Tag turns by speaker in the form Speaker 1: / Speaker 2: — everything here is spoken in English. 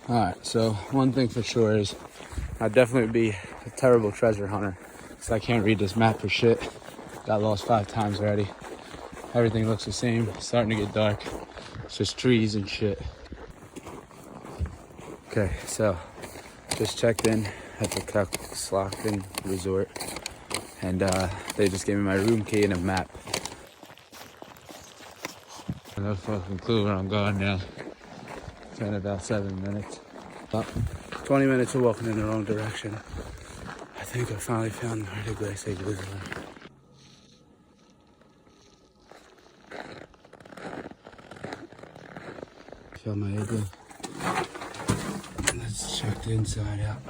Speaker 1: Alright, so one thing for sure is I'd definitely be a terrible treasure hunter because I can't read this map for shit. Got lost 5 times already. Everything looks the same. It's starting to get dark. It's just trees and shit. Okay, so just checked in at the Kakslauttanen resort and they just gave me my room key and a map. No fucking clue where I'm going now. It's been about 7 minutes. About 20 minutes of walking in the wrong direction. I think I finally found Artic Igloo. Found my igloo. Let's check the inside out.